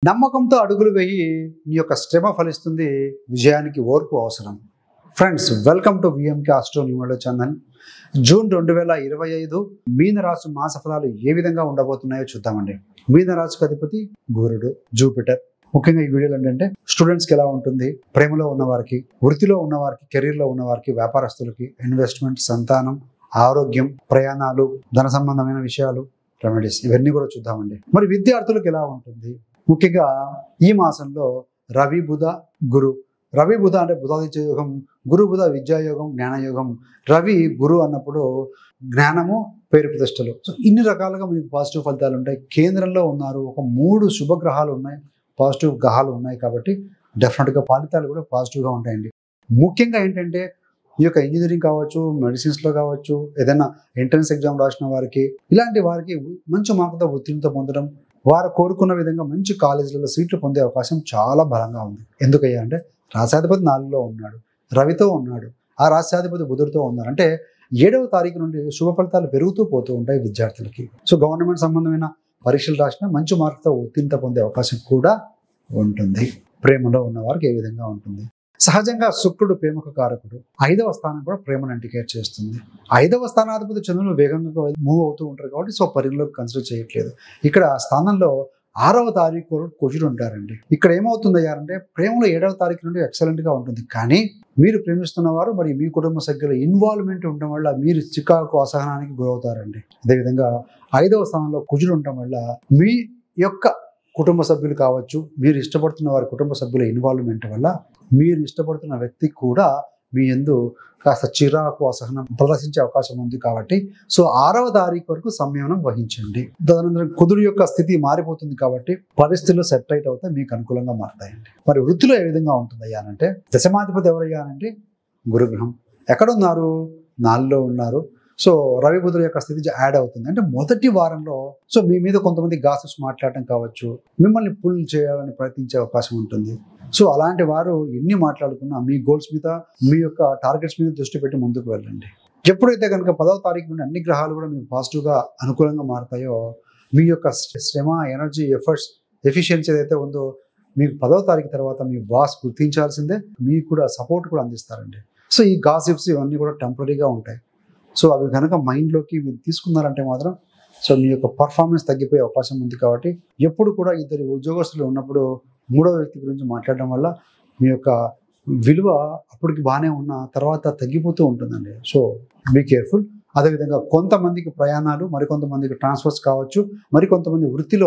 నమ్మకంతో అడుగులు వేయి నీ యొక్క శ్రమ ఫలిస్తుంది, విజయానికి ఓర్పు అవసరం. Friends, welcome to VMK astro numero channel. June 2025 మీన రాశి మాస ఫలాలు ఏ విధంగా ఉండబోతున్నాయో చూద్దామండి. మీన రాశికి అధిపతి గురుడు, జూపిటర్. ముఖ్యంగా ఈ వీడియోలో ఏంటంటే స్టూడెంట్స్కి ఎలా ఉంటుంది, ప్రేమలో ఉన్నవారికి, వృత్తిలో ఉన్నవారికి, కెరీర్లో ఉన్నవారికి, వ్యాపారస్తులకి, ఇన్వెస్ట్మెంట్, సంతానం, ఆరోగ్యం, ప్రయాణాలు, ధన సంబంధమైన విషయాలు, రెమెడీస్, ఇవన్నీ కూడా చూద్దామండి. మరి విద్యార్థులకు ఎలా ఉంటుంది? ముఖ్యంగా ఈ మాసంలో రవి బుధ గురు. రవి బుధ అంటే బుధాదిత్య యోగం, గురు బుధ విద్యాయోగం, జ్ఞానయోగం. రవి గురు అన్నప్పుడు జ్ఞానము, పేరు ప్రతిష్టలు. సో ఇన్ని రకాలుగా మీకు పాజిటివ్ ఫలితాలు ఉంటాయి. కేంద్రంలో ఉన్నారు, ఒక 3 శుభగ్రహాలు ఉన్నాయి, పాజిటివ్ గ్రహాలు ఉన్నాయి కాబట్టి డెఫినెట్గా ఫలితాలు కూడా పాజిటివ్గా ఉంటాయండి. ముఖ్యంగా ఏంటంటే ఈ యొక్క ఇంజనీరింగ్ కావచ్చు, మెడిసిన్స్లో కావచ్చు, ఏదైనా ఎంట్రన్స్ ఎగ్జామ్ రాసిన వారికి, ఇలాంటి వారికి మంచి మార్కుతో ఉత్తీర్ణత పొందడం, వారు కోరుకున్న విధంగా మంచి కాలేజీలలో సీట్లు పొందే అవకాశం చాలా బలంగా ఉంది. ఎందుకయ్యా అంటే రాశాధిపతి 4లో ఉన్నాడు, రవితో ఉన్నాడు, ఆ రాశాధిపతి బుధుడితో ఉన్నారు. అంటే 7వ తారీఖు నుండి శుభ ఫలితాలు పెరుగుతూ పోతూ ఉంటాయి విద్యార్థులకి. సో గవర్నమెంట్ సంబంధమైన పరీక్షలు రాసినా మంచి మార్కుతో ఉత్తీర్ణత పొందే అవకాశం కూడా ఉంటుంది. ప్రేమలో ఉన్న వారికి ఏ విధంగా ఉంటుంది? సహజంగా శుక్రుడు ప్రేమకు కారకుడు. 5వ స్థానం కూడా ప్రేమను ఇండికేట్ చేస్తుంది. 5వ స్థానాధిపతి చంద్రుడు వేగంగా మూవ్ అవుతూ ఉంటారు కాబట్టి సో పరిగణలోకి కన్సిడర్ చేయట్లేదు. ఇక్కడ స్థానంలో 6వ తారీఖు వరకు కుజుడు ఉంటారండి. ఇక్కడ ఏమవుతుంది అంటే ప్రేమలో 7వ తారీఖు నుండి ఎక్సలెంట్గా ఉంటుంది. కానీ మీరు ప్రేమిస్తున్న వారు మరి మీ కుటుంబ సభ్యుల ఇన్వాల్వ్మెంట్ ఉండడం వల్ల మీరు చికాకు, అసహనానికి గురవుతారండి. అదేవిధంగా 5వ స్థానంలో కుజుడు ఉండటం వల్ల మీ యొక్క కుటుంబ సభ్యులు కావచ్చు, మీరు ఇష్టపడుతున్న వారి కుటుంబ సభ్యుల ఇన్వాల్వ్మెంట్ వల్ల మీరు ఇష్టపడుతున్న వ్యక్తి కూడా మీ యందు కాస్త చిరాకు, అసహనం ప్రదర్శించే అవకాశం ఉంది. కాబట్టి సో 6వ తారీఖు వరకు సంయమనం వహించండి. తదనంతరం కుదురు యొక్క స్థితి మారిపోతుంది కాబట్టి పరిస్థితులు సెట్ రైట్ అవుతాయి, మీకు అనుకూలంగా మారుతాయండి. మరి వృత్తిలో ఏ విధంగా ఉంటుంది అయ్యానంటే దశమాధిపతి ఎవరయ్యానంటే గురుగ్రహం. ఎక్కడున్నారు? 4లో ఉన్నారు. సో రవి బుధుల యొక్క స్థితి యాడ్ అవుతుంది. అంటే మొదటి వారంలో సో మీ మీద కొంతమంది గాసిప్స్ మాట్లాడటం కావచ్చు, మిమ్మల్ని పుల్ చేయాలని ప్రయత్నించే అవకాశం ఉంటుంది. సో అలాంటి వారు ఎన్ని మాట్లాడుకున్నా మీ గోల్స్ మీద, మీ యొక్క టార్గెట్స్ మీద దృష్టి పెట్టి ముందుకు వెళ్ళండి. ఎప్పుడైతే కనుక 10వ తారీఖు నుండి అన్ని గ్రహాలు కూడా మీకు పాజిటివ్గా అనుకూలంగా మారుతాయో మీ యొక్క శ్రమ, ఎనర్జీ, ఎఫర్ట్స్, ఎఫిషియన్సీ ఏదైతే ఉందో మీకు 10వ తారీఖు తర్వాత మీ బాస్ గుర్తించాల్సిందే, మీకు కూడా సపోర్ట్ కూడా అందిస్తారండి. సో ఈ గాసిప్స్ ఇవన్నీ కూడా టెంపరీగా ఉంటాయి. సో అవి కనుక మైండ్లోకి మీరు తీసుకున్నారంటే మాత్రం సో మీ యొక్క పర్ఫార్మెన్స్ తగ్గిపోయే అవకాశం ఉంది. కాబట్టి ఎప్పుడు కూడా ఇద్దరు ఉద్యోగస్తులు ఉన్నప్పుడు 3వ వ్యక్తి గురించి మాట్లాడడం వల్ల మీ యొక్క విలువ అప్పటికి బాగానే ఉన్న తర్వాత తగ్గిపోతూ ఉంటుందండి. So be careful. అదేవిధంగా కొంతమందికి ప్రయాణాలు, మరికొంతమందికి ట్రాన్స్ఫర్స్ కావచ్చు, మరికొంతమంది వృత్తిలో